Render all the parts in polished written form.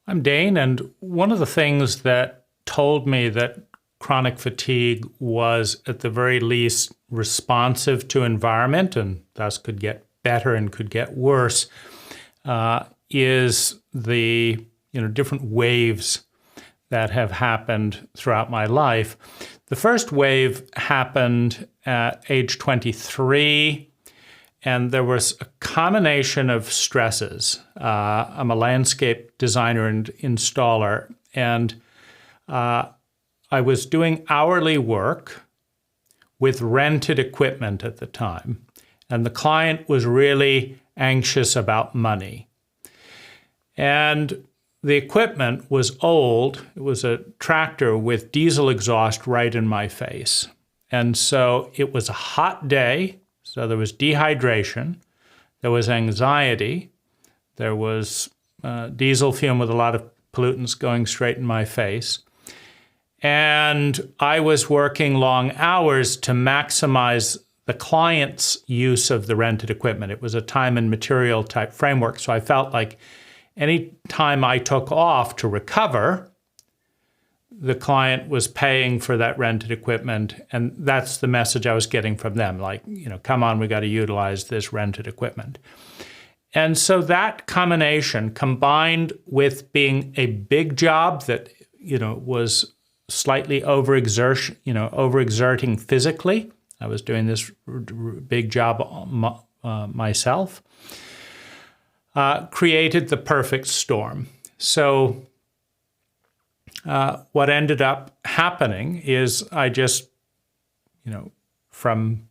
I'm Dane, and one of the things that told me that chronic fatigue was at the very least responsive to environment and thus could get better and could get worse is the different waves that have happened throughout my life. The first wave happened at age 23. And there was a combination of stresses. I'm a landscape designer and installer, and I was doing hourly work with rented equipment at the time. And the client was really anxious about money. And the equipment was old. It was a tractor with diesel exhaust right in my face. And so it was a hot day. So there was dehydration, there was anxiety, there was diesel fume with a lot of pollutants going straight in my face. And I was working long hours to maximize the client's use of the rented equipment. It was a time and material type framework. So I felt like any time I took off to recover, the client was paying for that rented equipment, and that's the message I was getting from them, like, come on, we got to utilize this rented equipment. And so that combination, combined with being a big job that, was slightly overexerting physically, I was doing this big job myself, created the perfect storm. So what ended up happening is I just, from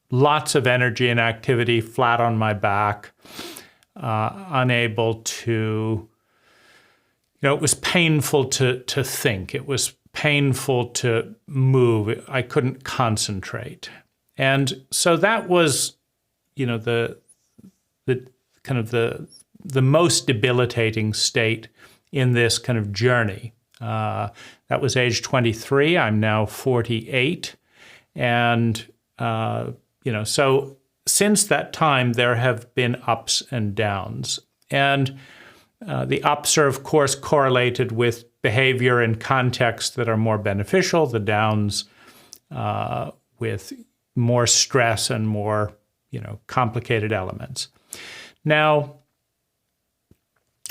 lots of energy and activity, flat on my back, unable to, it was painful to think. It was painful to move. I couldn't concentrate. And so that was, the most debilitating state in this kind of journey. That was age 23. I'm now 48. And, so since that time, there have been ups and downs. And the ups are, of course, correlated with behavior and context that are more beneficial, the downs with more stress and more, complicated elements. Now,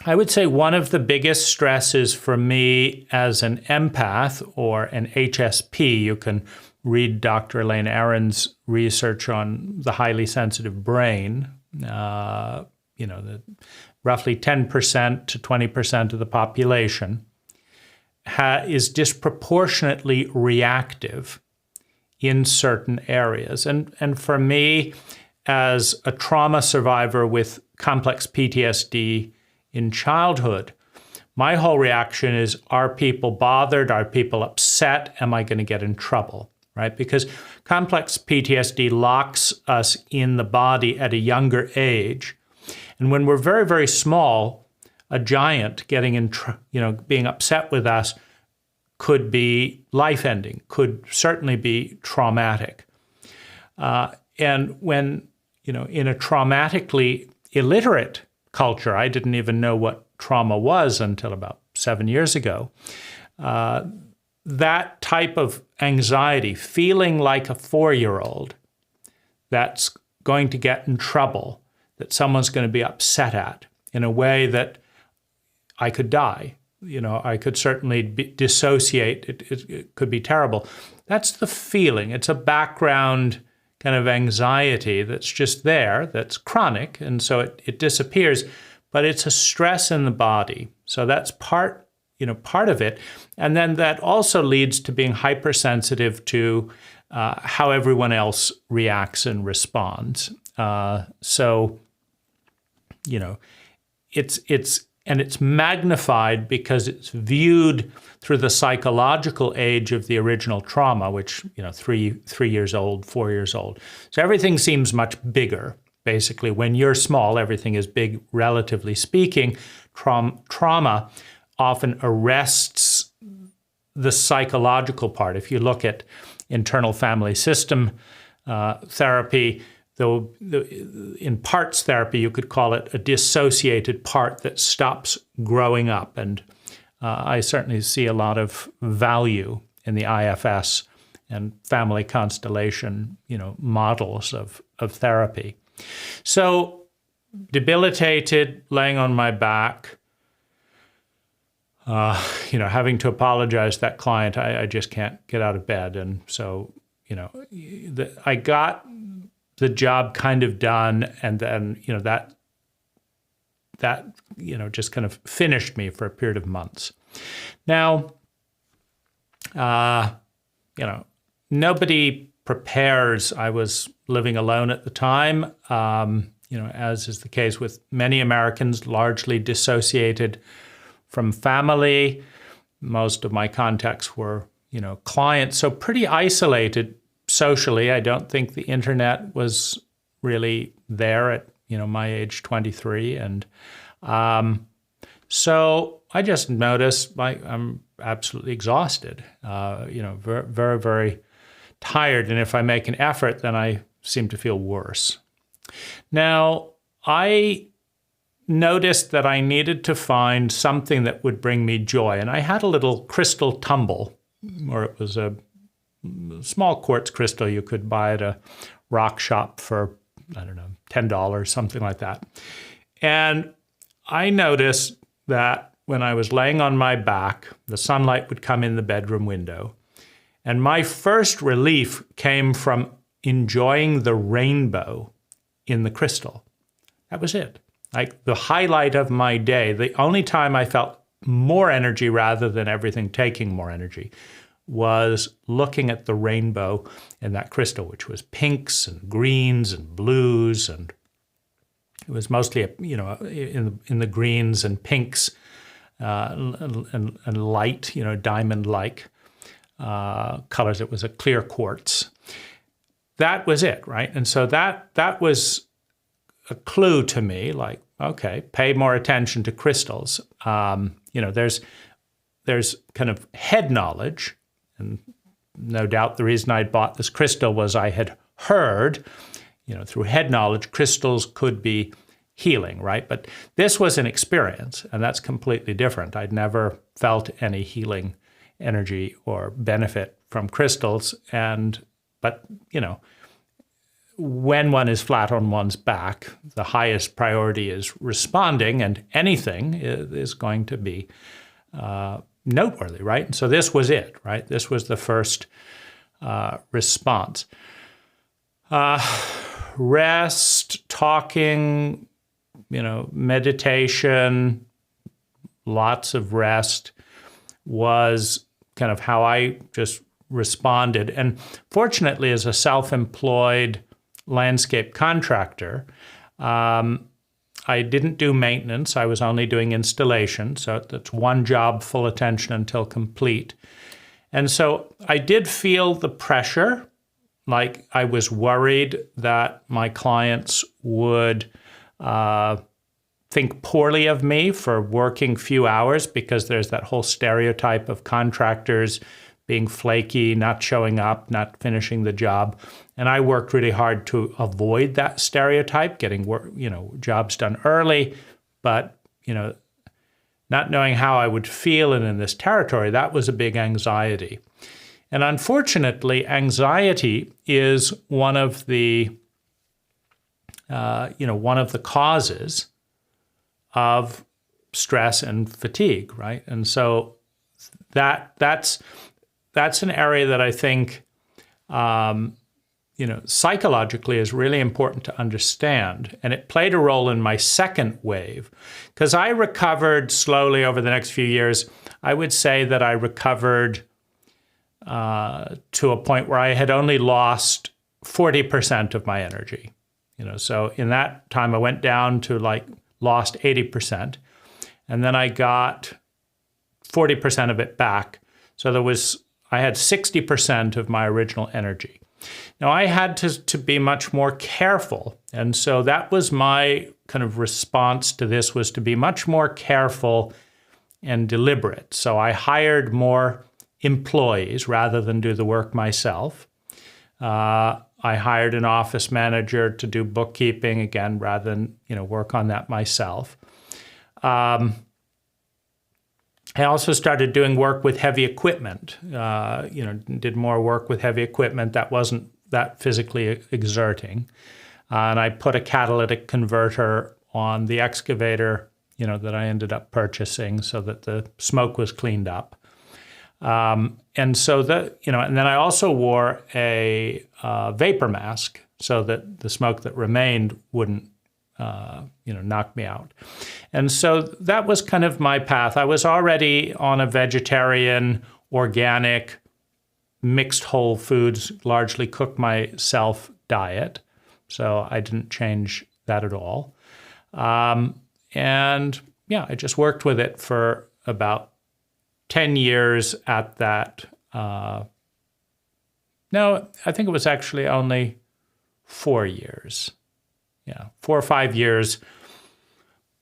I would say one of the biggest stresses for me as an empath or an HSP, you can read Dr. Elaine Aron's research on the highly sensitive brain, the roughly 10% to 20% of the population is disproportionately reactive in certain areas. And for me, as a trauma survivor with complex PTSD, in childhood, my whole reaction is, are people bothered? Are people upset? Am I going to get in trouble, right? Because complex PTSD locks us in the body at a younger age. And when we're very, very small, a giant getting in, being upset with us could be life-ending, could certainly be traumatic. And when, in a traumatically illiterate culture, I didn't even know what trauma was until about 7 years ago. That type of anxiety, feeling like a 4-year-old that's going to get in trouble, that someone's going to be upset at in a way that I could die. I could certainly dissociate. It could be terrible. That's the feeling. It's a background kind of anxiety that's just there, that's chronic, and so it disappears, but it's a stress in the body. So that's part of it. And then that also leads to being hypersensitive to how everyone else reacts and responds. It's magnified because it's viewed through the psychological age of the original trauma, which, 3 years old, 4 years old. So everything seems much bigger. Basically, when you're small, everything is big, relatively speaking. Trauma often arrests the psychological part. If you look at internal family system therapy, though in parts therapy, you could call it a dissociated part that stops growing up. And I certainly see a lot of value in the IFS and family constellation, models of therapy. So debilitated, laying on my back, having to apologize to that client, I just can't get out of bed. And so, I got the job kind of done, and then, that just kind of finished me for a period of months. Now, nobody prepares. I was living alone at the time, as is the case with many Americans, largely dissociated from family. Most of my contacts were, clients, so pretty isolated socially. I don't think the internet was really there at, my age 23. And so I just noticed I'm absolutely exhausted, very, very, very tired. And if I make an effort, then I seem to feel worse. Now, I noticed that I needed to find something that would bring me joy. And I had a little crystal tumble, or it was a small quartz crystal you could buy at a rock shop for, $10, something like that. And I noticed that when I was laying on my back, the sunlight would come in the bedroom window. And my first relief came from enjoying the rainbow in the crystal. That was it. Like the highlight of my day, the only time I felt more energy rather than everything taking more energy was looking at the rainbow in that crystal, which was pinks and greens and blues, and it was mostly, in the greens and pinks and light, diamond-like colors. It was a clear quartz. That was it, right? And so that was a clue to me, like, okay, pay more attention to crystals. There's kind of head knowledge, and no doubt the reason I bought this crystal was I had heard, through head knowledge, crystals could be healing, right? But this was an experience, and that's completely different. I'd never felt any healing energy or benefit from crystals, but when one is flat on one's back, the highest priority is responding, and anything is going to be noteworthy, right? And so this was it, right? This was the first response. Rest, talking, meditation, lots of rest was kind of how I just responded. And fortunately, as a self-employed landscape contractor, I didn't do maintenance. I was only doing installation. So that's one job, full attention until complete. And so I did feel the pressure, like I was worried that my clients would think poorly of me for working few hours, because there's that whole stereotype of contractors being flaky, not showing up, not finishing the job. And I worked really hard to avoid that stereotype, getting jobs done early, but not knowing how I would feel in this territory, that was a big anxiety. And unfortunately, anxiety is one of the causes of stress and fatigue, right? And so that's an area that I think psychologically is really important to understand. And it played a role in my second wave, because I recovered slowly over the next few years. I would say that I recovered to a point where I had only lost 40% of my energy. So in that time I went down to lost 80%, and then I got 40% of it back. So I had 60% of my original energy. Now, I had to be much more careful. And so that was my kind of response to this, was to be much more careful and deliberate. So I hired more employees rather than do the work myself. I hired an office manager to do bookkeeping again, rather than work on that myself. I also started doing work with heavy equipment. Did more work with heavy equipment that wasn't that physically exerting, and I put a catalytic converter on the excavator, that I ended up purchasing, so that the smoke was cleaned up. And so and then I also wore a vapor mask so that the smoke that remained wouldn't, knock me out. And so that was kind of my path. I was already on a vegetarian, organic, mixed whole foods, largely cook myself diet. So I didn't change that at all. And yeah, I just worked with it for about 10 years at that. No, I think it was actually only 4 years. Yeah, 4 or 5 years.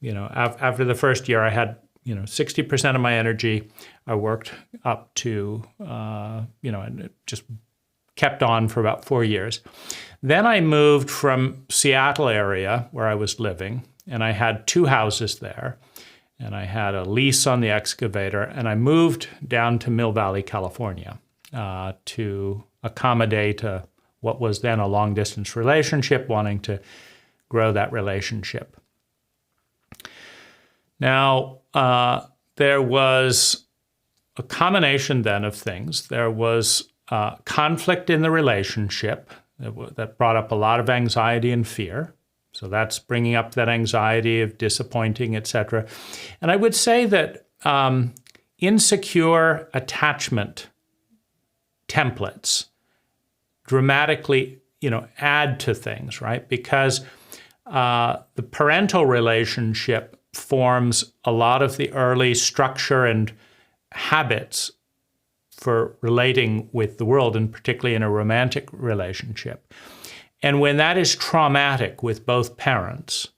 After the first year, I had 60% of my energy. I worked up to and it just kept on for about 4 years. Then I moved from Seattle area where I was living, and I had 2 houses there, and I had a lease on the excavator, and I moved down to Mill Valley, California, to accommodate what was then a long-distance relationship, wanting to grow that relationship. Now, there was a combination then of things. There was conflict in the relationship that brought up a lot of anxiety and fear. So that's bringing up that anxiety of disappointing, etc. And I would say that insecure attachment templates dramatically, add to things, right? Because the parental relationship forms a lot of the early structure and habits for relating with the world, and particularly in a romantic relationship. And when that is traumatic with both parents,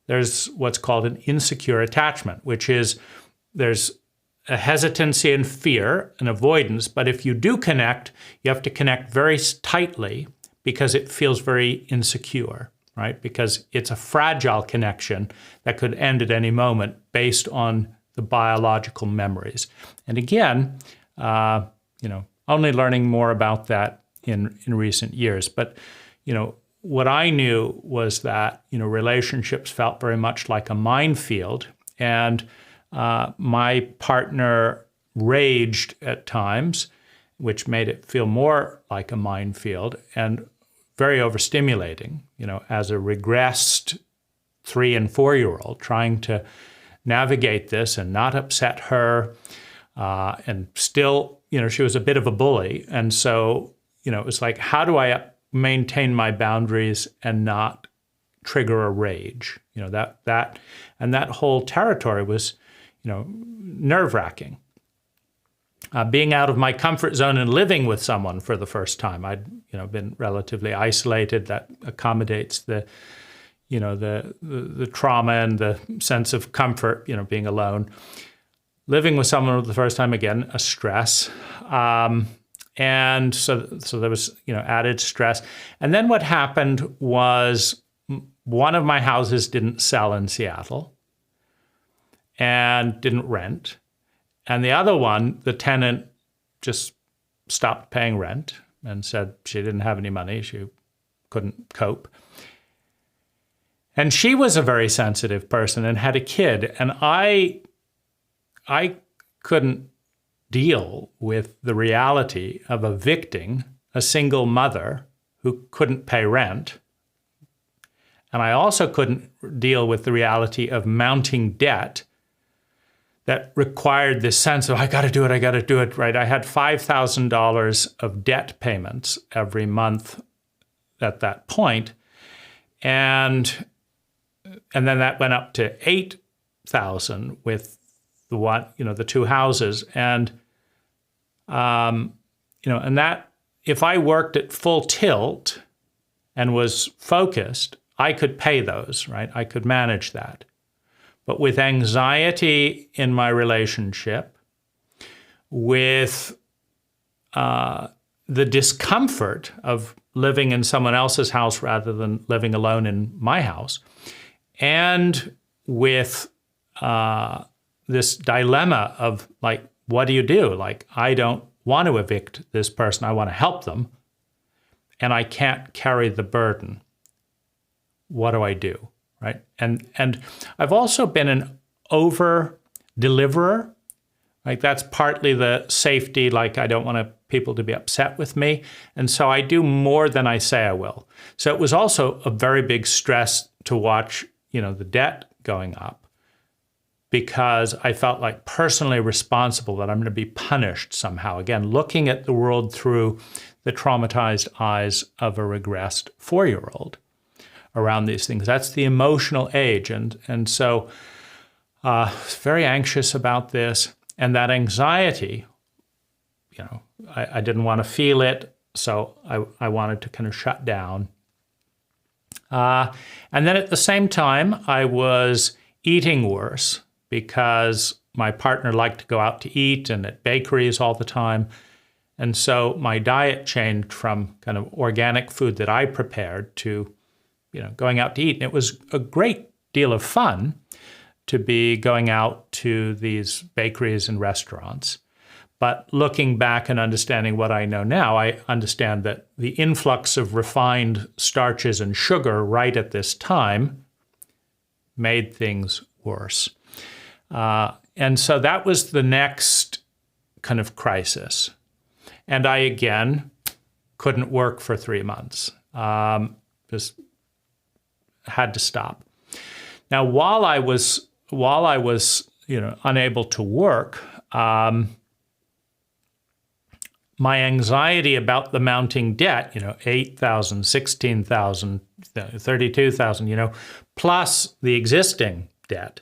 there's what's called an insecure attachment, which is there's a hesitancy and fear and avoidance, but if you do connect, you have to connect very tightly because it feels very insecure, right? Because it's a fragile connection that could end at any moment based on the biological memories. And again, only learning more about that in recent years. But, what I knew was that, relationships felt very much like a minefield, and my partner raged at times, which made it feel more like a minefield and very overstimulating, as a regressed 3- and 4-year-old trying to navigate this and not upset her. And still, she was a bit of a bully. And so, it was like, how do I maintain my boundaries and not trigger a rage? That whole territory was, nerve-wracking. Being out of my comfort zone and living with someone for the first time. I'd, been relatively isolated. That accommodates the trauma and the sense of comfort, being alone. Living with someone for the first time, again, a stress. And so there was, added stress. And then what happened was one of my houses didn't sell in Seattle and didn't rent. And the other one, the tenant just stopped paying rent and said she didn't have any money. She couldn't cope. And she was a very sensitive person and had a kid. And I couldn't deal with the reality of evicting a single mother who couldn't pay rent. And I also couldn't deal with the reality of mounting debt that required this sense of, I got to do it, right? I had $5,000 of debt payments every month at that point. And then that went up to $8,000 with the 2 houses. And, and that, if I worked at full tilt and was focused, I could pay those, right? I could manage that. But with anxiety in my relationship, with the discomfort of living in someone else's house rather than living alone in my house, and with this dilemma of like, what do you do? Like, I don't want to evict this person. I want to help them, and I can't carry the burden. What do I do, right? And I've also been an over deliverer. Like, that's partly the safety, like I don't want people to be upset with me. And so I do more than I say I will. So it was also a very big stress to watch, the debt going up, because I felt like personally responsible, that I'm going to be punished somehow. Again, looking at the world through the traumatized eyes of a regressed 4-year-old around these things. That's the emotional age. And so very anxious about this. And that anxiety, I didn't want to feel it, so I wanted to kind of shut down. And then at the same time, I was eating worse because my partner liked to go out to eat and at bakeries all the time. And so my diet changed from kind of organic food that I prepared to, going out to eat. And it was a great deal of fun to be going out to these bakeries and restaurants. But looking back and understanding what I know now, I understand that the influx of refined starches and sugar right at this time made things worse. And so that was the next kind of crisis. And I, again, couldn't work for 3 months. Just had to stop. Now, while I was unable to work, my anxiety about the mounting debt, $8,000, $16,000, $32,000, plus the existing debt,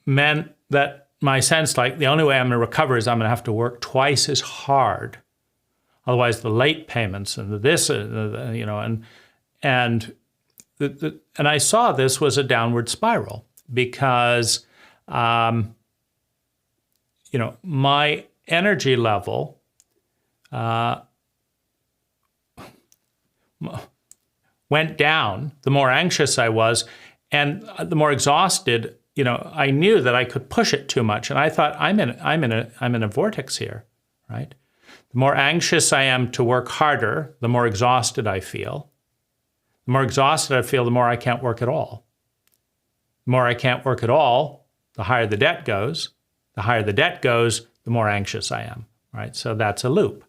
meant that my sense, like, the only way I'm going to recover is I'm going to have to work twice as hard. Otherwise, the late payments and this, and I saw this was a downward spiral because, my energy level went down the more anxious I was, and the more exhausted. I knew that I could push it too much, and I thought I'm in a vortex here, right? The more anxious I am to work harder, the more exhausted I feel. The more exhausted I feel, the more I can't work at all. The more I can't work at all, the higher the debt goes. The higher the debt goes, the more anxious I am, right? So that's a loop.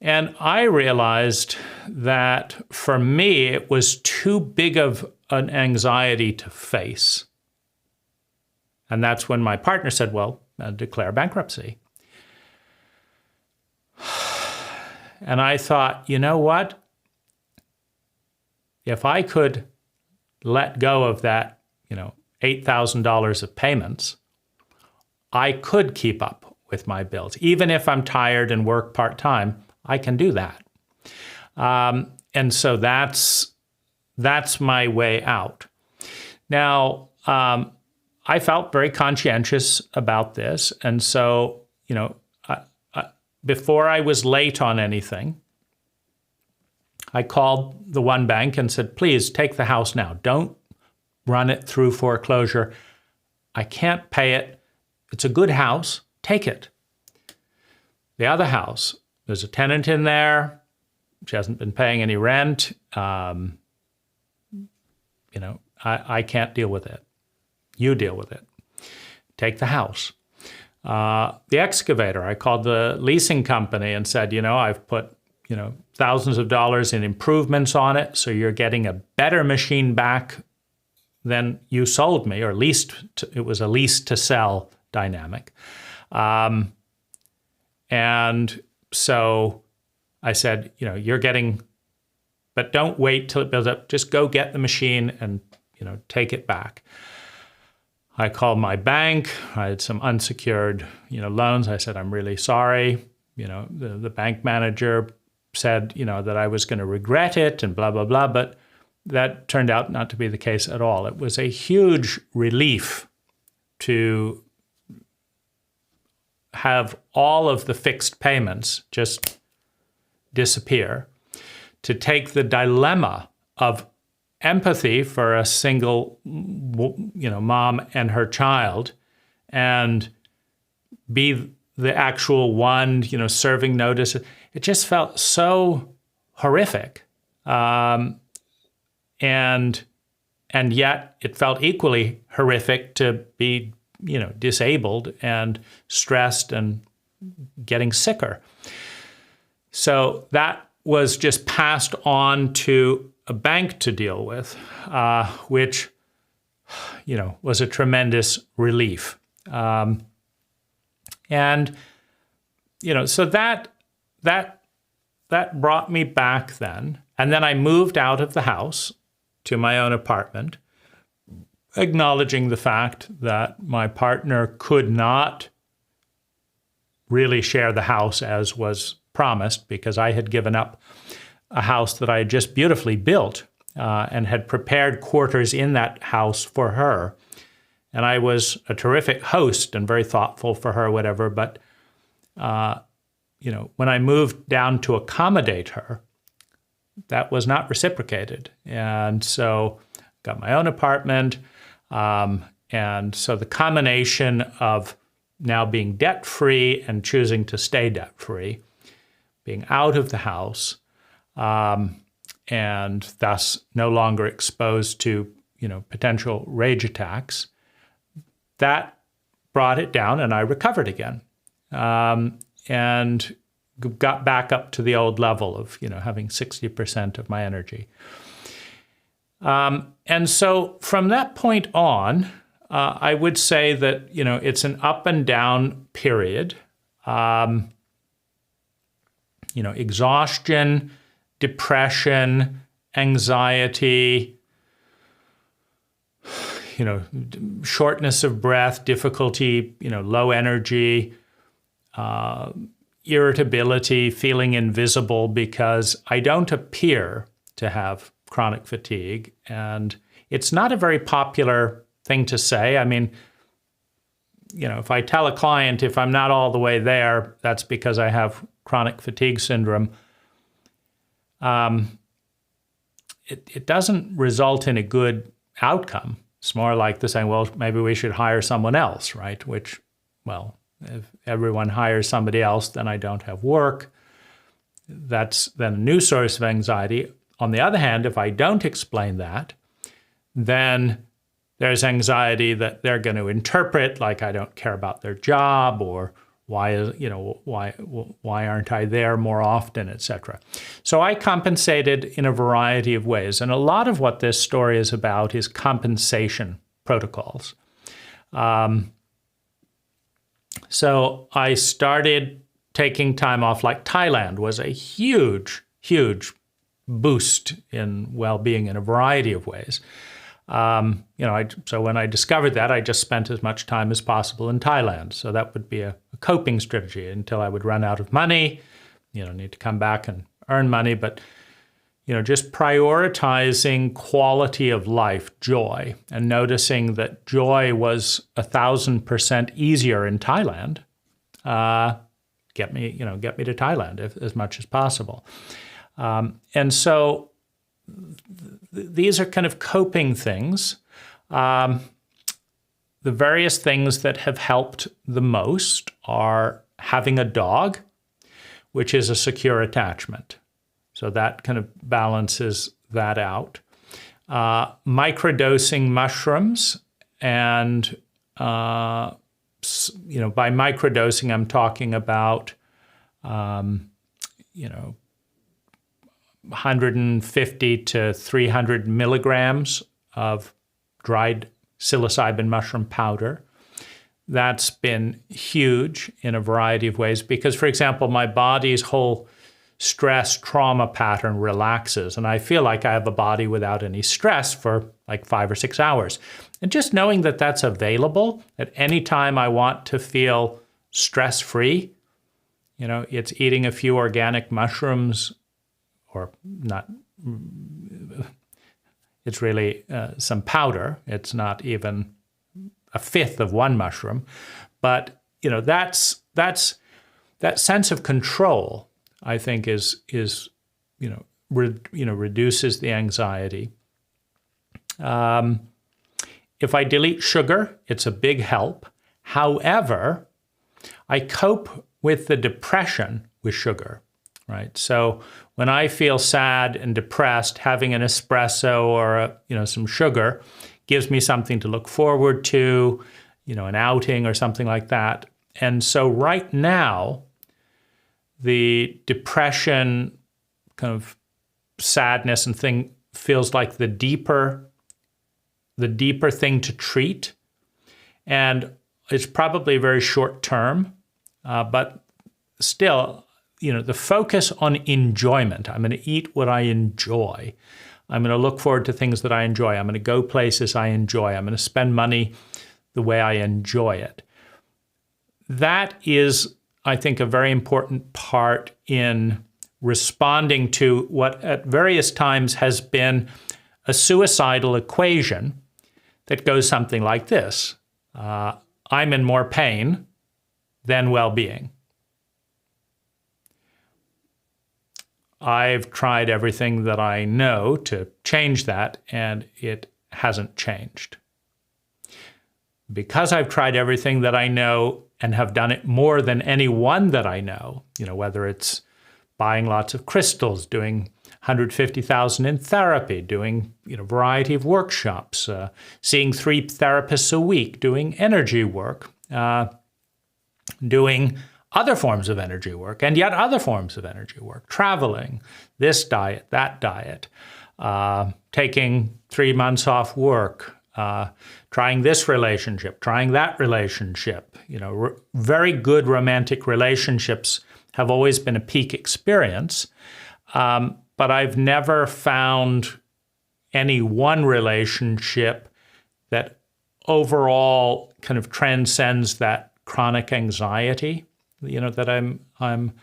And I realized that for me, it was too big of an anxiety to face. And that's when my partner said, well, declare bankruptcy. And I thought, you know what? If I could let go of that, $8,000 of payments, I could keep up with my bills. Even if I'm tired and work part-time, I can do that. And so that's my way out. Now, I felt very conscientious about this. And so, before I was late on anything, I called the one bank and said, please take the house now. Don't run it through foreclosure. I can't pay it. It's a good house. Take it. The other house, there's a tenant in there. She hasn't been paying any rent. I can't deal with it. You deal with it. Take the house. The excavator, I called the leasing company and said, I've put, thousands of dollars in improvements on it, so you're getting a better machine back than you sold me, or it was a lease to sell dynamic. And so I said, you're getting, but don't wait till it builds up. Just go get the machine and, take it back. I called my bank. I had some unsecured, loans. I said, I'm really sorry. The bank manager said, that I was going to regret it and blah, blah, blah. But that turned out not to be the case at all. It was a huge relief to have all of the fixed payments just disappear, to take the dilemma of empathy for a single, mom and her child, and be the actual one, serving notice. It just felt so horrific, and yet it felt equally horrific to be, disabled and stressed and getting sicker. So that was just passed on to a bank to deal with, which, was a tremendous relief. So that brought me back then. And then I moved out of the house to my own apartment, acknowledging the fact that my partner could not really share the house as was promised, because I had given up a house that I had just beautifully built and had prepared quarters in that house for her. And I was a terrific host and very thoughtful for her, whatever. But, when I moved down to accommodate her, that was not reciprocated. And so got my own apartment. And so the combination of now being debt-free and choosing to stay debt-free, being out of the house, and thus no longer exposed to, potential rage attacks, that brought it down, and I recovered again, and got back up to the old level of, having 60% of my energy. And so from that point on, I would say that, it's an up and down period. Exhaustion, depression, anxiety, shortness of breath, difficulty, low energy, irritability, feeling invisible because I don't appear to have chronic fatigue. And it's not a very popular thing to say. I mean, if I tell a client if I'm not all the way there, that's because I have chronic fatigue syndrome. It doesn't result in a good outcome. It's more like the saying, well, maybe we should hire someone else, right? Which, well, if everyone hires somebody else, then I don't have work. That's then a new source of anxiety. On the other hand, if I don't explain that, then there's anxiety that they're going to interpret like I don't care about their job, or why aren't I there more often, etc. So I compensated in a variety of ways. And a lot of what this story is about is compensation protocols. So I started taking time off, like Thailand was a huge, huge boost in well-being in a variety of ways. So when I discovered that, I just spent as much time as possible in Thailand. So that would be a coping strategy until I would run out of money, need to come back and earn money. But, just prioritizing quality of life, joy, and noticing that joy was 1,000% easier in Thailand. Get me to Thailand as much as possible. And so these are kind of coping things. The various things that have helped the most are having a dog, which is a secure attachment. So that kind of balances that out. Microdosing mushrooms, and by microdosing, I'm talking about 150 to 300 milligrams of dried psilocybin mushroom powder. That's been huge in a variety of ways because, for example, my body's whole stress trauma pattern relaxes, and I feel like I have a body without any stress for like 5 or 6 hours. And just knowing that that's available at any time I want to feel stress-free, it's eating a few organic mushrooms, or not, it's really some powder. It's not even a fifth of one mushroom. But, that's that sense of control I think is reduces the anxiety. If I delete sugar, it's a big help. However, I cope with the depression with sugar, right? So when I feel sad and depressed, having an espresso or some sugar gives me something to look forward to, an outing or something like that. And so right now, the depression, kind of sadness and thing feels like the deeper thing to treat. And it's probably very short term, but still, the focus on enjoyment. I'm going to eat what I enjoy. I'm going to look forward to things that I enjoy. I'm going to go places I enjoy. I'm going to spend money the way I enjoy it. That is, I think, a very important part in responding to what at various times has been a suicidal equation that goes something like this. I'm in more pain than well-being. I've tried everything that I know to change that, and it hasn't changed. Because I've tried everything that I know and have done it more than anyone that I know, whether it's buying lots of crystals, doing 150,000 in therapy, doing a variety of workshops, seeing 3 therapists a week, doing energy work, doing other forms of energy work, and yet other forms of energy work, traveling, this diet, that diet, taking 3 months off work, trying this relationship, trying that relationship. Very good romantic relationships have always been a peak experience, but I've never found any one relationship that overall kind of transcends that chronic anxiety, that I'm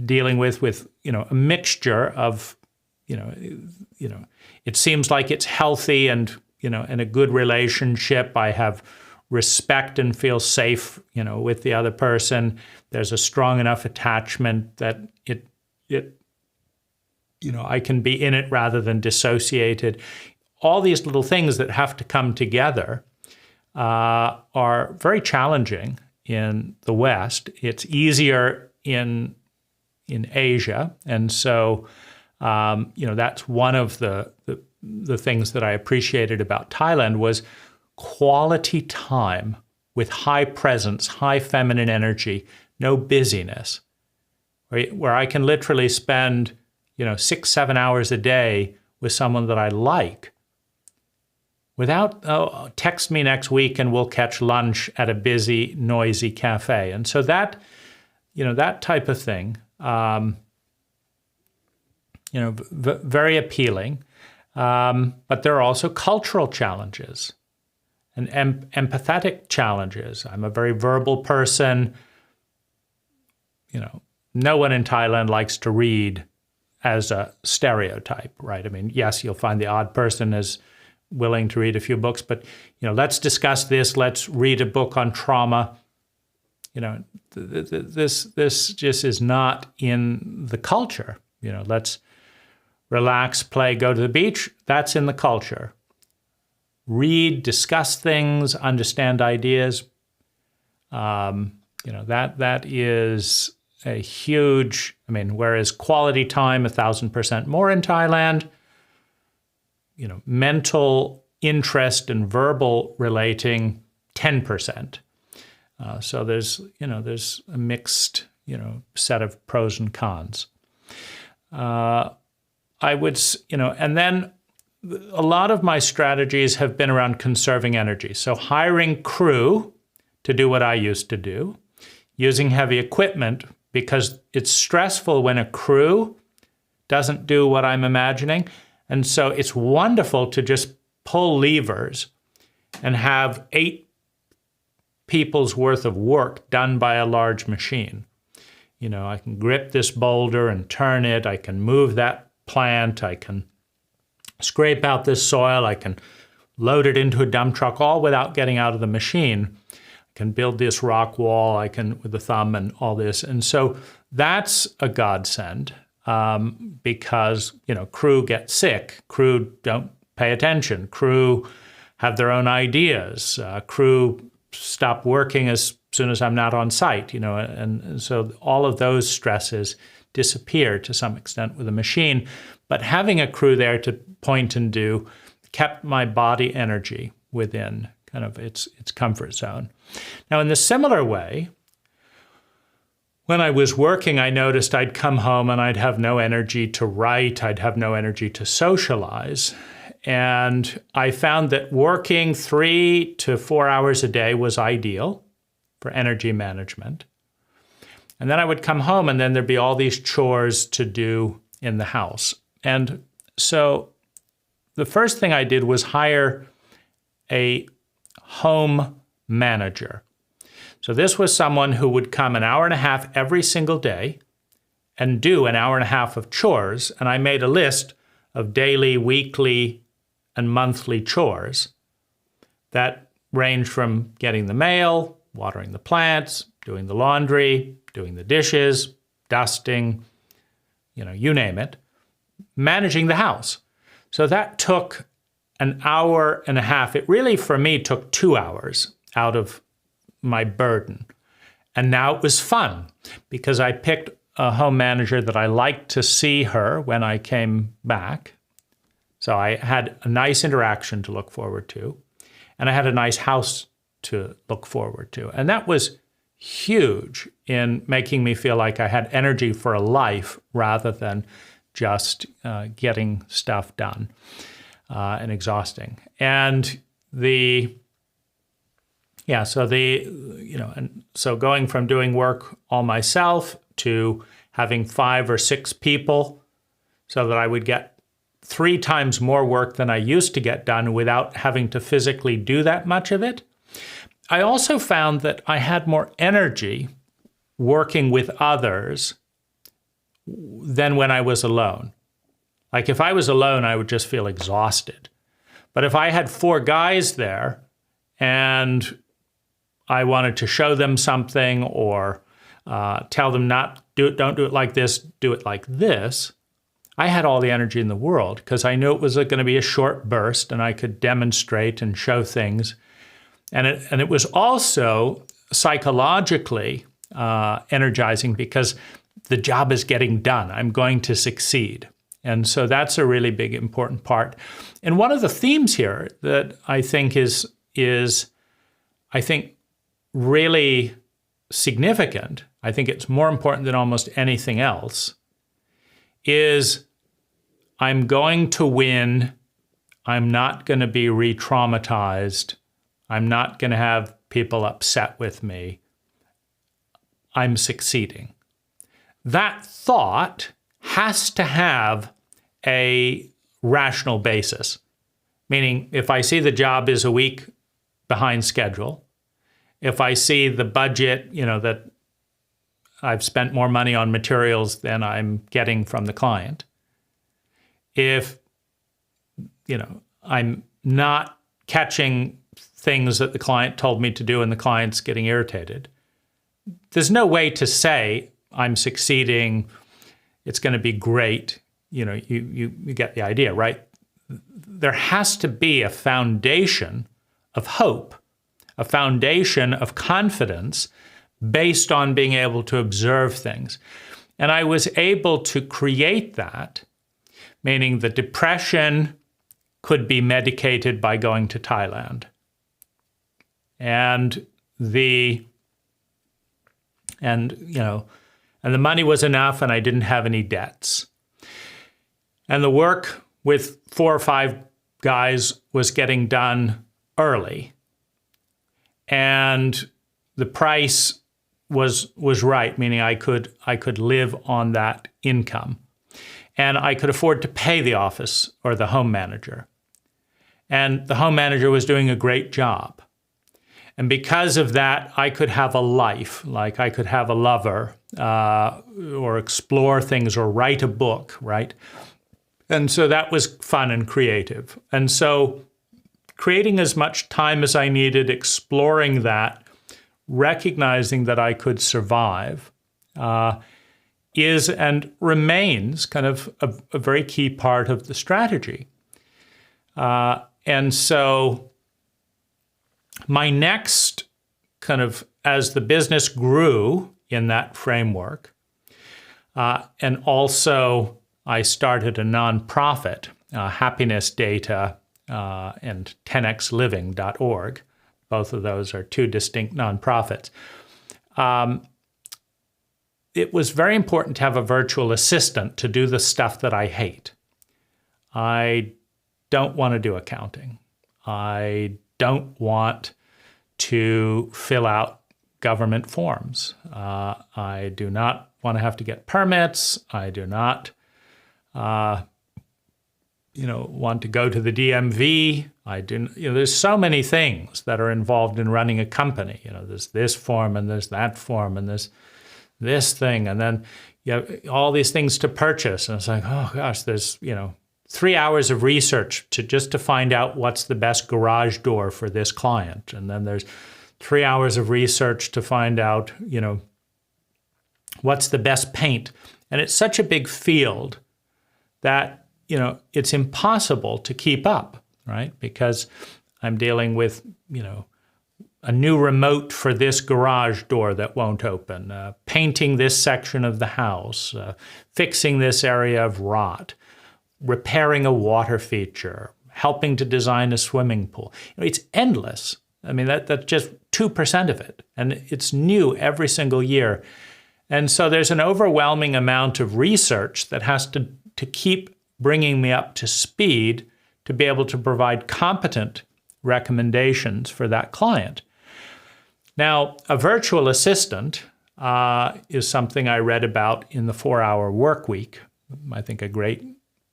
dealing with a mixture of, it seems like it's healthy and, in a good relationship, I have respect and feel safe, with the other person. There's a strong enough attachment that I can be in it rather than dissociated. All these little things that have to come together are very challenging in the West. It's easier in Asia, and so that's one of the things that I appreciated about Thailand was quality time with high presence, high feminine energy, no busyness, where I can literally spend 6-7 hours a day with someone that I like without, text me next week and we'll catch lunch at a busy, noisy cafe. And so that, that type of thing, very appealing. But there are also cultural challenges and empathetic challenges. I'm a very verbal person. No one in Thailand likes to read as a stereotype, right? I mean, yes, you'll find the odd person is willing to read a few books, but, let's discuss this. Let's read a book on trauma. This just is not in the culture. Let's relax, play, go to the beach. That's in the culture. Read, discuss things, understand ideas. That is a huge, whereas quality time, 1,000% more in Thailand, mental interest and verbal relating, 10%. So there's a mixed, set of pros and cons. I would, and then a lot of my strategies have been around conserving energy. So hiring crew to do what I used to do, using heavy equipment, because it's stressful when a crew doesn't do what I'm imagining. And so it's wonderful to just pull levers and have 8 people's worth of work done by a large machine. I can grip this boulder and turn it. I can move that plant. I can scrape out this soil. I can load it into a dump truck, all without getting out of the machine. I can build this rock wall. I can with the thumb and all this. And so That's a godsend because, crew get sick, crew don't pay attention, crew have their own ideas, crew stop working as soon as I'm not on site, and so all of those stresses disappear to some extent with a machine. But having a crew there to point and do kept my body energy within kind of its comfort zone. Now, in the similar way, when I was working, I noticed I'd come home and I'd have no energy to write, I'd have no energy to socialize. And I found that working 3 to 4 hours a day was ideal for energy management. And then I would come home and then there'd be all these chores to do in the house. And so the first thing I did was hire a home manager. So this was someone who would come an hour and a half every single day and do an hour and a half of chores. And I made a list of daily, weekly, and monthly chores that ranged from getting the mail, watering the plants, doing the laundry, doing the dishes, dusting, you name it, managing the house. So that took an hour and a half. It really, for me, took 2 hours out of my burden. And now it was fun because I picked a home manager that I liked to see her when I came back. So I had a nice interaction to look forward to, and I had a nice house to look forward to. And that was huge in making me feel like I had energy for a life rather than just getting stuff done and exhausting. And so going from doing work all myself to having 5 or 6 people so that I would get 3 times more work than I used to get done without having to physically do that much of it. I also found that I had more energy working with others than when I was alone. Like if I was alone, I would just feel exhausted. But if I had 4 guys there and I wanted to show them something or tell them don't do it like this, do it like this, I had all the energy in the world because I knew it was going to be a short burst and I could demonstrate and show things. And it was also psychologically energizing because the job is getting done. I'm going to succeed. And so that's a really big, important part. And one of the themes here that I think is really significant, I think it's more important than almost anything else, is I'm going to win. I'm not going to be re-traumatized. I'm not going to have people upset with me. I'm succeeding. That thought has to have a rational basis. Meaning, if I see the job is a week behind schedule, if I see the budget, that I've spent more money on materials than I'm getting from the client, if, I'm not catching things that the client told me to do and the client's getting irritated, there's no way to say I'm succeeding, it's going to be great. You get the idea, right? There has to be a foundation of hope, a foundation of confidence based on being able to observe things. And I was able to create that, meaning the depression could be medicated by going to Thailand. And the money was enough and I didn't have any debts. And the work with 4 or 5 guys was getting done early. And the price was right, meaning I could live on that income. And I could afford to pay the office or the home manager. And the home manager was doing a great job. And because of that, I could have a life, like I could have a lover or explore things or write a book, right? And so that was fun and creative. And so creating as much time as I needed, exploring that, recognizing that I could survive, is and remains kind of a very key part of the strategy. And so my next kind of, as the business grew in that framework, and also I started a nonprofit, Happiness Data and 10xliving.org. Both of those are two distinct nonprofits. It was very important to have a virtual assistant to do the stuff that I hate. I don't want to do accounting. I don't want to fill out government forms. I do not want to have to get permits. I do not, want to go to the DMV. There's so many things that are involved in running a company. There's this form and there's that form and there's this thing, and then you have all these things to purchase. And it's like, oh gosh, there's 3 hours of research to find out what's the best garage door for this client. And then there's 3 hours of research to find out, what's the best paint. And it's such a big field that, it's impossible to keep up, right? Because I'm dealing with, a new remote for this garage door that won't open, painting this section of the house, fixing this area of rot, repairing a water feature, helping to design a swimming pool. It's endless. I mean, that's just 2% of it. And it's new every single year. And so there's an overwhelming amount of research that has to keep bringing me up to speed to be able to provide competent recommendations for that client. Now, a virtual assistant is something I read about in the 4-Hour Workweek. I think a great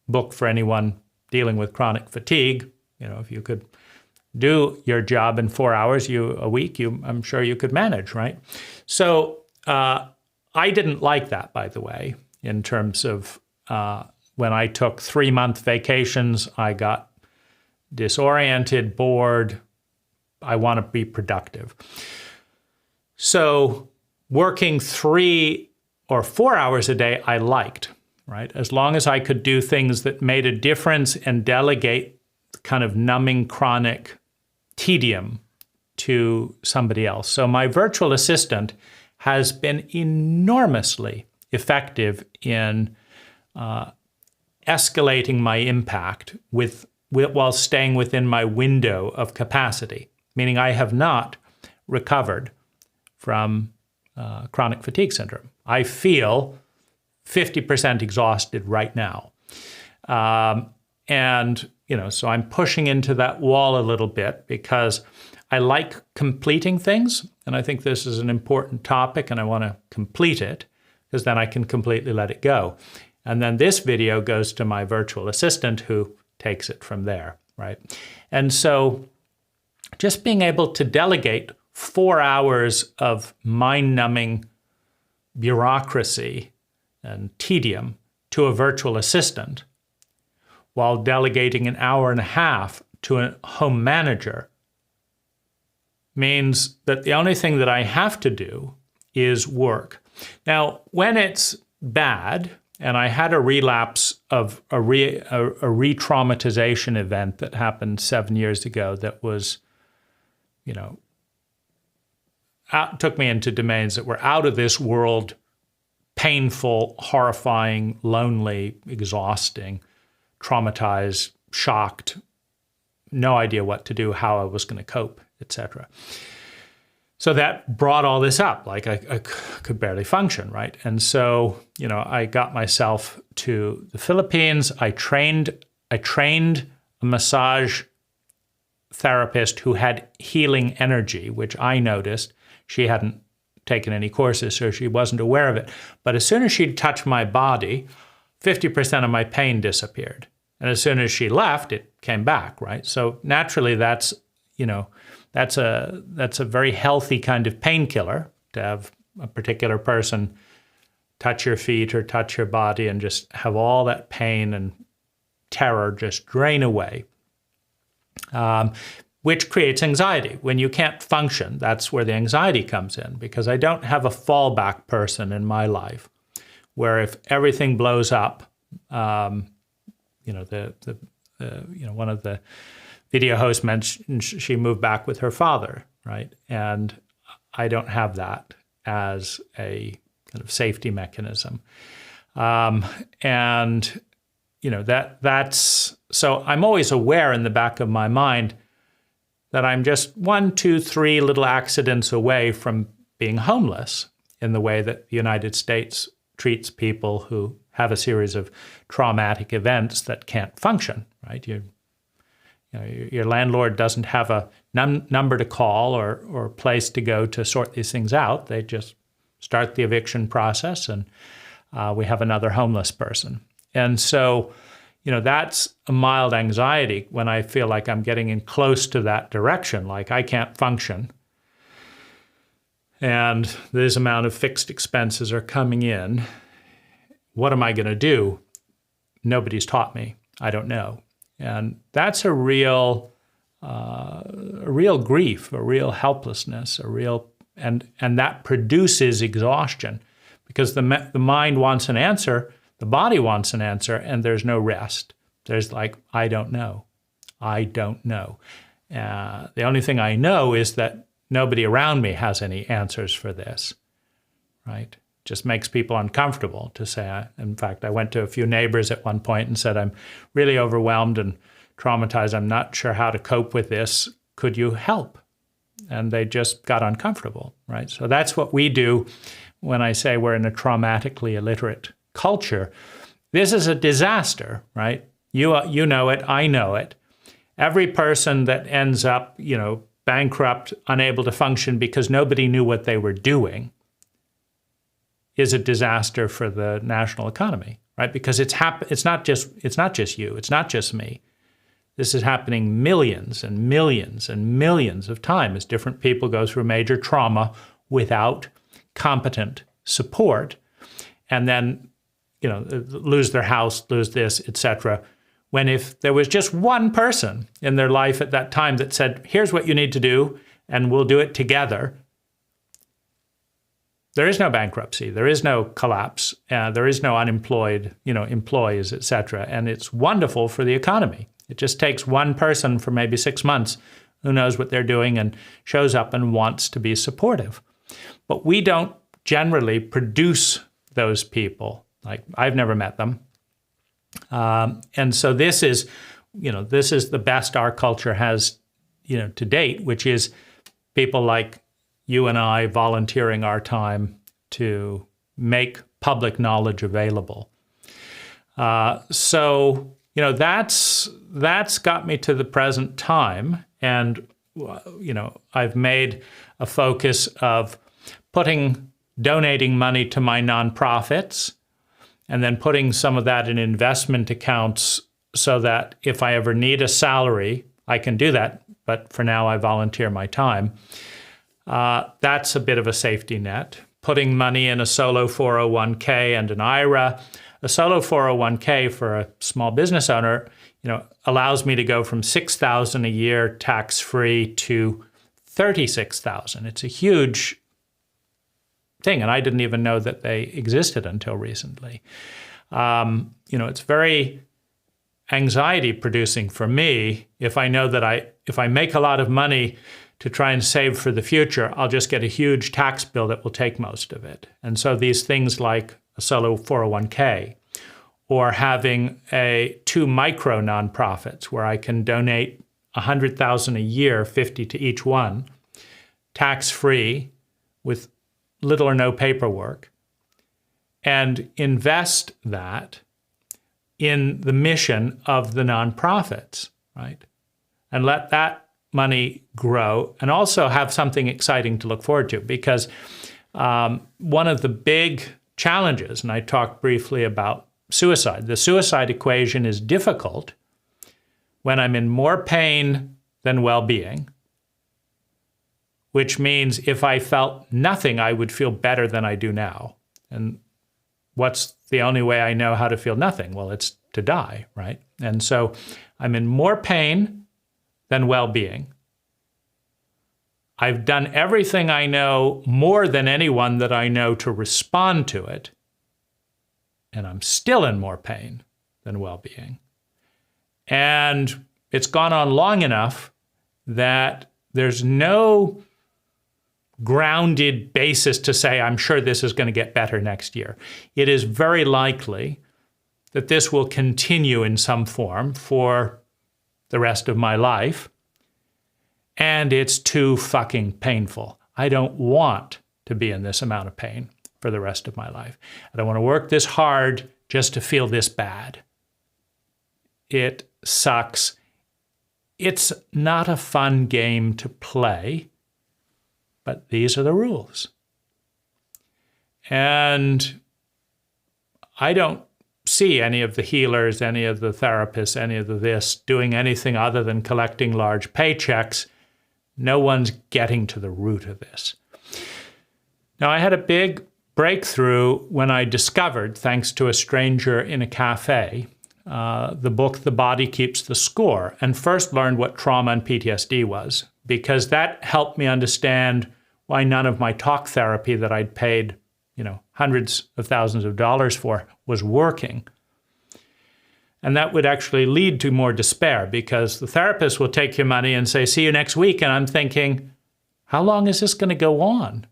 book for anyone dealing with chronic fatigue. If you could do your job in 4 hours a week, I'm sure you could manage, right? So I didn't like that, by the way, in terms of when I took 3-month vacations, I got disoriented, bored. I want to be productive. So working 3 or 4 hours a day, I liked, right? As long as I could do things that made a difference and delegate kind of numbing chronic tedium to somebody else. So my virtual assistant has been enormously effective in escalating my impact while staying within my window of capacity, meaning I have not recovered from chronic fatigue syndrome. I feel 50% exhausted right now. So I'm pushing into that wall a little bit because I like completing things. And I think this is an important topic and I want to complete it because then I can completely let it go. And then this video goes to my virtual assistant who takes it from there, right? And so just being able to delegate 4 hours of mind-numbing bureaucracy and tedium to a virtual assistant while delegating 1.5 hours to a home manager means that the only thing that I have to do is work. Now, when it's bad, and I had a relapse of a re-traumatization event that happened 7 years ago that was, took me into domains that were out of this world, painful, horrifying, lonely, exhausting, traumatized, shocked, no idea what to do, how I was going to cope, etc. So that brought all this up, like I could barely function, right? And so, I got myself to the Philippines. I trained a massage therapist who had healing energy, which I noticed. She hadn't taken any courses, so she wasn't aware of it. But as soon as she'd touch my body, 50% of my pain disappeared. And as soon as she left, it came back, right? So naturally, that's a very healthy kind of painkiller to have a particular person touch your feet or touch your body and just have all that pain and terror just drain away, which creates anxiety. When you can't function, that's where the anxiety comes in, because I don't have a fallback person in my life where if everything blows up, one of the video hosts mentioned she moved back with her father, right? And I don't have that as a kind of safety mechanism. So I'm always aware in the back of my mind that I'm just 1, 2, 3 little accidents away from being homeless in the way that the United States treats people who have a series of traumatic events that can't function, right? Your landlord doesn't have a number to call or place to go to sort these things out. They just start the eviction process, and we have another homeless person. And so, that's a mild anxiety when I feel like I'm getting in close to that direction, like I can't function. And this amount of fixed expenses are coming in. What am I going to do? Nobody's taught me. I don't know. And that's a real grief, a real helplessness, and that produces exhaustion, because the mind wants an answer, the body wants an answer, and there's no rest. There's like, I don't know. The only thing I know is that nobody around me has any answers for this, right? Just makes people uncomfortable to say. In fact, I went to a few neighbors at one point and said, I'm really overwhelmed and traumatized. I'm not sure how to cope with this. Could you help? And they just got uncomfortable, right? So that's what we do when I say we're in a traumatically illiterate culture. This is a disaster, right? You know it, I know it. Every person that ends up, bankrupt, unable to function because nobody knew what they were doing is a disaster for the national economy, right? Because it's not just you, it's not just me. This is happening millions and millions and millions of times as different people go through major trauma without competent support, and then lose their house, lose this, etc. When if there was just one person in their life at that time that said, here's what you need to do, and we'll do it together, there is no bankruptcy, there is no collapse, there is no unemployed, employees, etc. And it's wonderful for the economy. It just takes one person for maybe 6 months who knows what they're doing and shows up and wants to be supportive. But we don't generally produce those people. Like, I've never met them. And so this is the best our culture has, to date, which is people like you and I volunteering our time to make public knowledge available. So that's got me to the present time. And, I've made a focus of donating money to my nonprofits, and then putting some of that in investment accounts so that if I ever need a salary, I can do that. But for now, I volunteer my time. That's a bit of a safety net. Putting money in a solo 401k and an IRA. A solo 401k for a small business owner, allows me to go from $6,000 a year tax-free to $36,000. It's a huge thing, and I didn't even know that they existed until recently. It's very anxiety producing for me if I know that if I make a lot of money to try and save for the future, I'll just get a huge tax bill that will take most of it. And so these things like a solo 401k, or having 2 micro nonprofits where I can donate $100,000 a year, 50 to each one, tax-free with little or no paperwork, and invest that in the mission of the nonprofits, right? And let that money grow, and also have something exciting to look forward to, because one of the big challenges, and I talked briefly about suicide, the suicide equation is difficult when I'm in more pain than well-being, which means if I felt nothing, I would feel better than I do now. And what's the only way I know how to feel nothing? Well, it's to die, right? And so I'm in more pain than well-being. I've done everything I know, more than anyone that I know, to respond to it. and I'm still in more pain than well-being. And it's gone on long enough that there's no grounded basis to say, I'm sure this is going to get better next year. It is very likely that this will continue in some form for the rest of my life. And it's too fucking painful. I don't want to be in this amount of pain for the rest of my life. I don't want to work this hard just to feel this bad. It sucks. It's not a fun game to play, but these are the rules. And I don't see any of the healers, any of the therapists, any of the this doing anything other than collecting large paychecks. No one's getting to the root of this. Now, I had a big breakthrough when I discovered, thanks to a stranger in a cafe, the book, The Body Keeps the Score, and first learned what trauma and PTSD was, because that helped me understand why none of my talk therapy that I'd paid, hundreds of thousands of dollars for was working. And that would actually lead to more despair, because the therapist will take your money and say, see you next week. And I'm thinking, how long is this going to go on?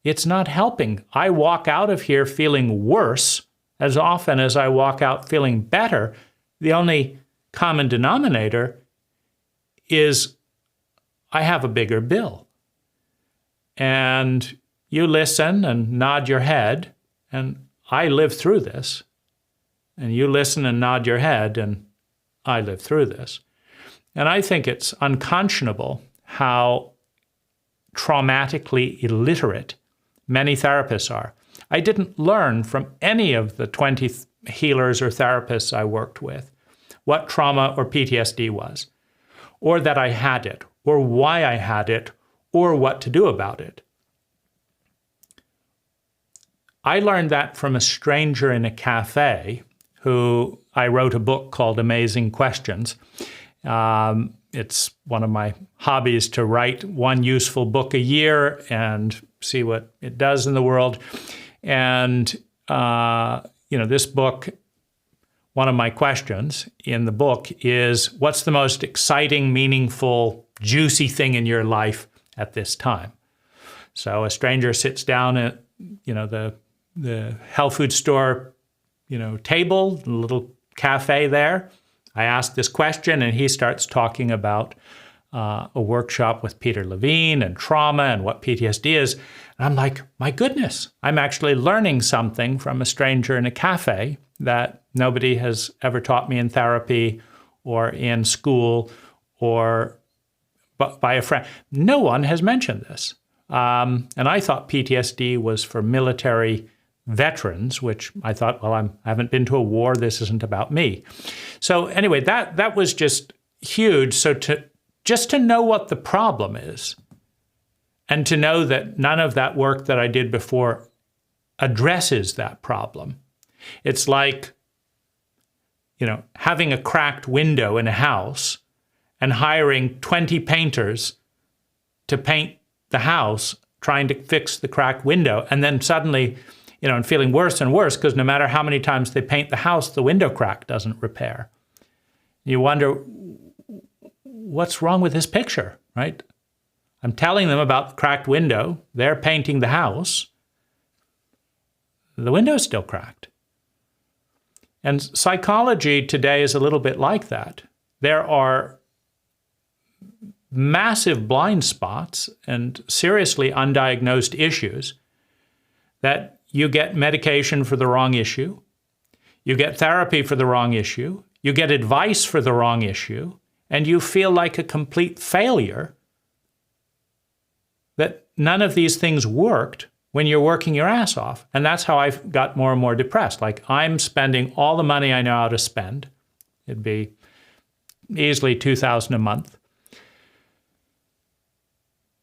It's not helping. I walk out of here feeling worse as often as I walk out feeling better. The only common denominator is I have a bigger bill. And you listen and nod your head, and I live through this. And you listen and nod your head, and I live through this. And I think it's unconscionable how traumatically illiterate many therapists are. I didn't learn from any of the 20 healers or therapists I worked with what trauma or PTSD was, or that I had it, or why I had it, or what to do about it. I learned that from a stranger in a cafe who I wrote a book called Amazing Questions. It's one of my hobbies to write one useful book a year and see what it does in the world. And, this book, one of my questions in the book is, what's the most exciting, meaningful, juicy thing in your life at this time? So a stranger sits down at, the health food store, table, the little cafe there. I ask this question, and he starts talking about a workshop with Peter Levine and trauma and what PTSD is. And I'm like, my goodness, I'm actually learning something from a stranger in a cafe that nobody has ever taught me in therapy or in school or by a friend. No one has mentioned this. And I thought PTSD was for military veterans, which I thought, well, I haven't been to a war. This isn't about me. So anyway, that was just huge. So just to know what the problem is, and to know that none of that work that I did before addresses that problem. It's like, having a cracked window in a house and hiring 20 painters to paint the house, trying to fix the cracked window, and then suddenly, and feeling worse and worse because no matter how many times they paint the house, the window crack doesn't repair. You wonder, what's wrong with this picture, right? I'm telling them about the cracked window. They're painting the house. The window's still cracked. And psychology today is a little bit like that. There are massive blind spots and seriously undiagnosed issues that you get medication for the wrong issue, you get therapy for the wrong issue, you get advice for the wrong issue, and you feel like a complete failure that none of these things worked when you're working your ass off. And that's how I got more and more depressed. Like, I'm spending all the money I know how to spend. It'd be easily $2,000 a month.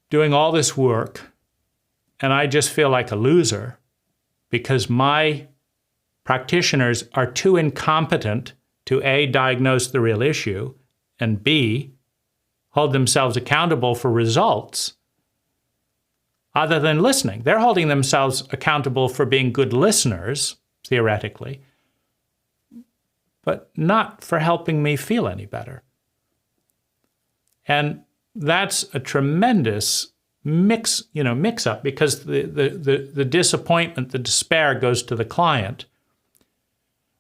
Doing all this work, and I just feel like a loser because my practitioners are too incompetent to A, diagnose the real issue, and B, hold themselves accountable for results other than listening. They're holding themselves accountable for being good listeners, theoretically, but not for helping me feel any better. And that's a tremendous mix up, because the disappointment, the despair goes to the client,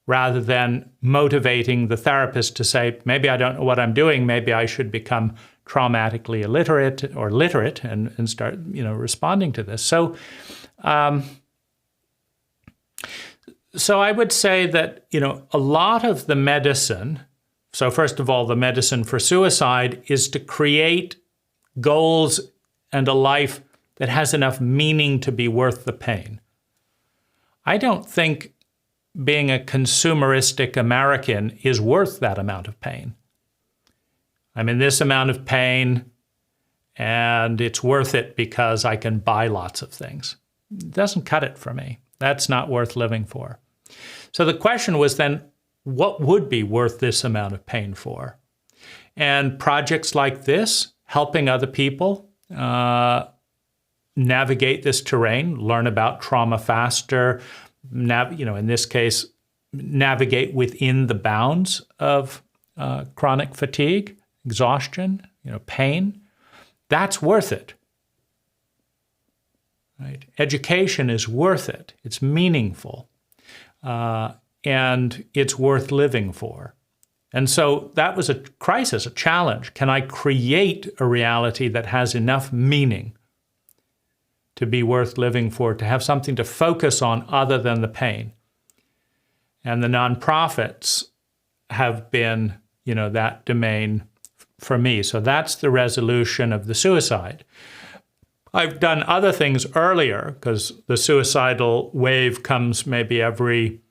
rather than motivating the therapist to say, maybe I don't know what I'm doing, maybe I should become traumatically illiterate or literate and start, responding to this. So I would say that, a lot of the medicine, so first of all, the medicine for suicide is to create goals and a life that has enough meaning to be worth the pain. I don't think being a consumeristic American is worth that amount of pain. I'm in this amount of pain, and it's worth it because I can buy lots of things. It doesn't cut it for me. That's not worth living for. So the question was then, what would be worth this amount of pain for? And projects like this, helping other people navigate this terrain, learn about trauma faster, in this case, navigate within the bounds of chronic fatigue, exhaustion, pain, that's worth it. Right? Education is worth it. It's meaningful. And it's worth living for. And so that was a crisis, a challenge. Can I create a reality that has enough meaning to be worth living for, to have something to focus on other than the pain? And the nonprofits have been, that domain for me. So that's the resolution of the suicide. I've done other things earlier, because the suicidal wave comes maybe every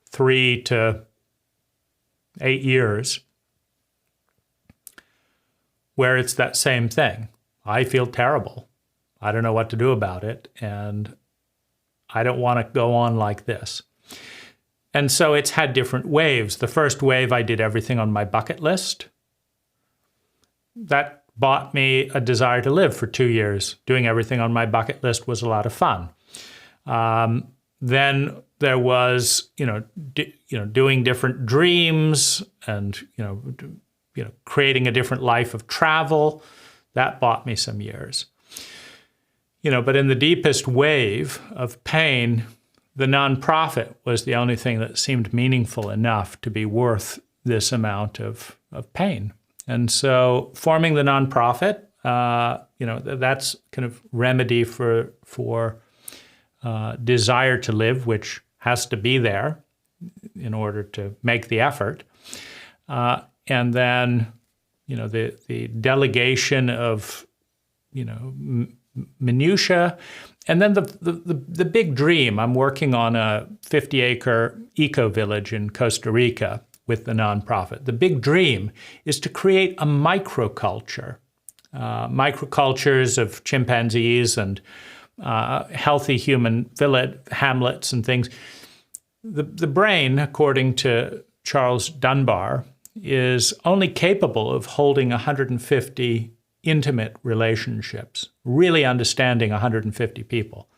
3 to 8 years, where it's that same thing. I feel terrible. I don't know what to do about it, and I don't want to go on like this. And so it's had different waves. The first wave, I did everything on my bucket list. That bought me a desire to live for 2 years. Doing everything on my bucket list was a lot of fun. Then there was, doing different dreams and, creating a different life of travel. That bought me some years. But in the deepest wave of pain, the nonprofit was the only thing that seemed meaningful enough to be worth this amount of pain. And so forming the nonprofit, that's kind of remedy for desire to live, which has to be there in order to make the effort. And then, the delegation of, minutia. And then the big dream, I'm working on a 50-acre eco-village in Costa Rica with the nonprofit. The big dream is to create a microculture, microcultures of chimpanzees and healthy human hamlets and things. The brain, according to Charles Dunbar, is only capable of holding 150 intimate relationships, really understanding 150 people.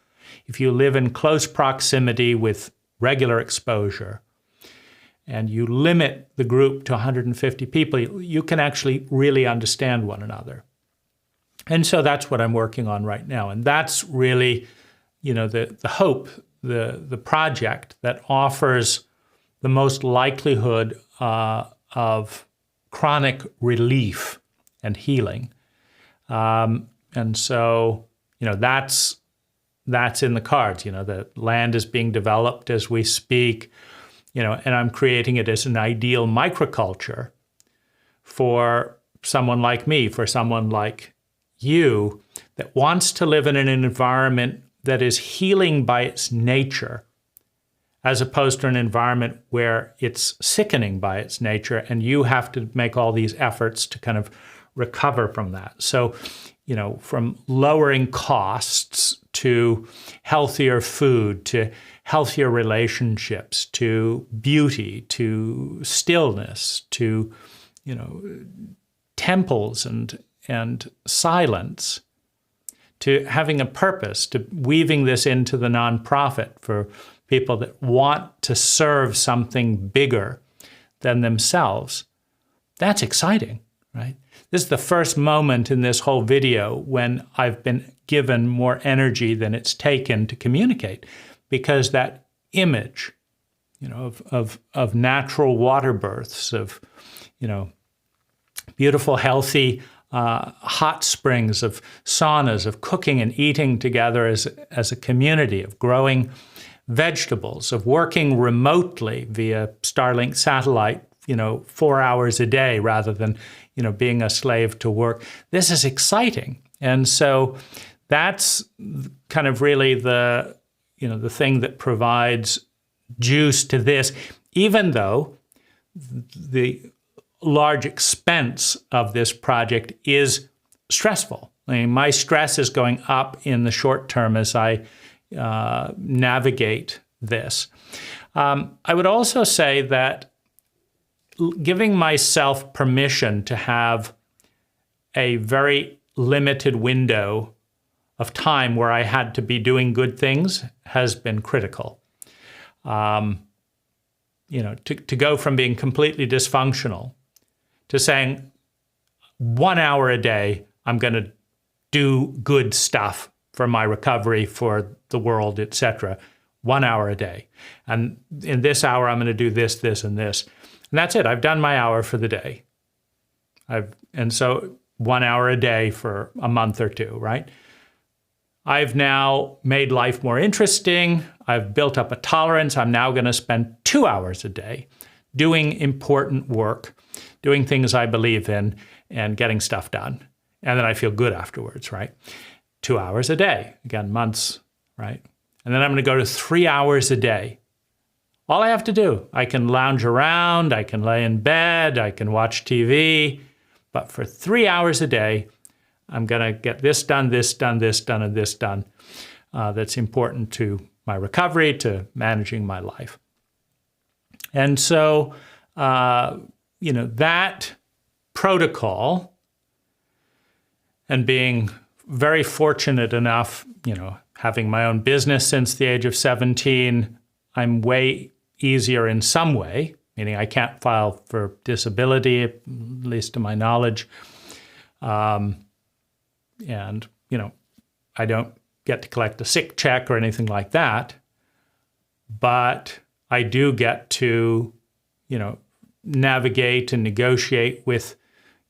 If you live in close proximity with regular exposure, and you limit the group to 150 people, you can actually really understand one another. And so that's what I'm working on right now. And that's really, the hope, the project that offers the most likelihood of chronic relief and healing. And so, that's in the cards. The land is being developed as we speak, and I'm creating it as an ideal microculture for someone like me, for someone like you, that wants to live in an environment that is healing by its nature, as opposed to an environment where it's sickening by its nature, and you have to make all these efforts to kind of recover from that. So, from lowering costs to healthier food, to healthier relationships, to beauty, to stillness, to, temples and silence, to having a purpose, to weaving this into the nonprofit for people that want to serve something bigger than themselves. That's exciting, right? This is the first moment in this whole video when I've been given more energy than it's taken to communicate, because that image, of natural water births, of, beautiful, healthy hot springs, of saunas, of cooking and eating together as a community, of growing vegetables, of working remotely via Starlink satellite, 4 hours a day rather than, being a slave to work. This is exciting. And so that's kind of really the thing that provides juice to this, even though the large expense of this project is stressful. I mean, my stress is going up in the short term as I navigate this. I would also say that giving myself permission to have a very limited window of time where I had to be doing good things has been critical. To go from being completely dysfunctional to saying 1 hour a day, I'm going to do good stuff for my recovery, for the world, etc. 1 hour a day. And in this hour, I'm going to do this, this, and this. And that's it. I've done my hour for the day. And so 1 hour a day for a month or two, right? I've now made life more interesting. I've built up a tolerance. I'm now going to spend 2 hours a day doing important work, doing things I believe in, and getting stuff done. And then I feel good afterwards, right? 2 hours a day, again, months, right? And then I'm going to go to 3 hours a day. All I have to do, I can lounge around, I can lay in bed, I can watch TV, but for 3 hours a day, I'm going to get this done, this done, this done, and this done. That's important to my recovery, to managing my life. And so, that protocol, and being very fortunate enough, having my own business since the age of 17, I'm way easier in some way, meaning I can't file for disability, at least to my knowledge. And, I don't get to collect a sick check or anything like that, but I do get to, navigate and negotiate with,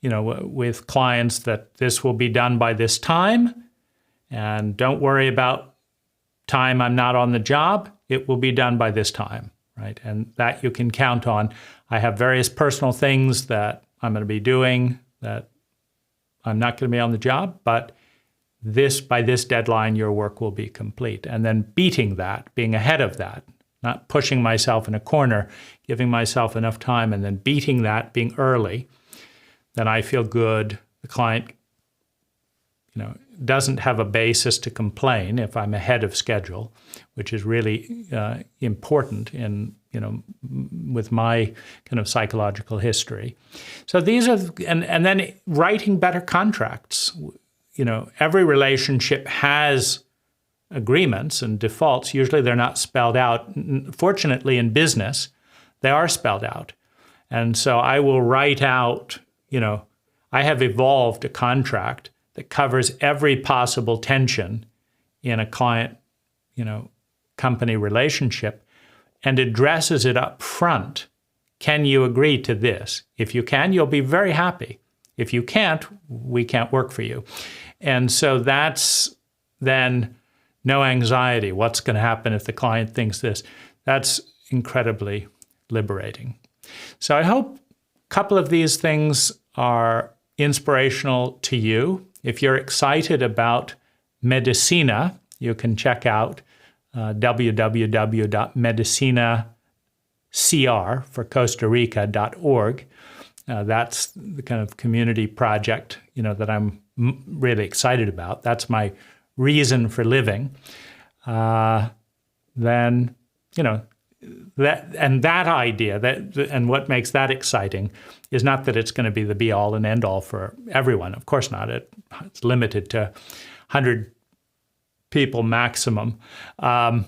with clients that this will be done by this time, and don't worry about time I'm not on the job. It will be done by this time, right? And that you can count on. I have various personal things that I'm going to be doing that I'm not going to be on the job, but by this deadline, your work will be complete. And then beating that, being ahead of that, not pushing myself in a corner, giving myself enough time, and then beating that, being early, then I feel good. The client, doesn't have a basis to complain if I'm ahead of schedule, which is really important in, with my kind of psychological history. So these are, and then writing better contracts. Every relationship has agreements and defaults. Usually they're not spelled out. Fortunately, in business, they are spelled out. And so I will write out, I have evolved a contract that covers every possible tension in a client, company relationship, and addresses it up front. Can you agree to this? If you can, you'll be very happy. If you can't, we can't work for you. And so that's then no anxiety. What's going to happen if the client thinks this? That's incredibly liberating. So I hope a couple of these things are inspirational to you. If you're excited about Medicina, you can check out www.medicinacr for Costa Rica.org. That's the kind of community project, that I'm really excited about. That's my reason for living. Then, that idea, and what makes that exciting is not that it's going to be the be-all and end-all for everyone. Of course not. It's limited to 100 people maximum. But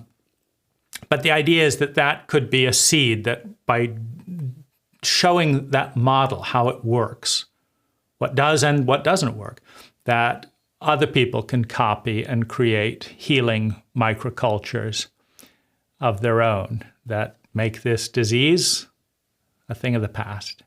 the idea is that could be a seed that by showing that model, how it works, what does and what doesn't work, that other people can copy and create healing microcultures of their own that make this disease a thing of the past.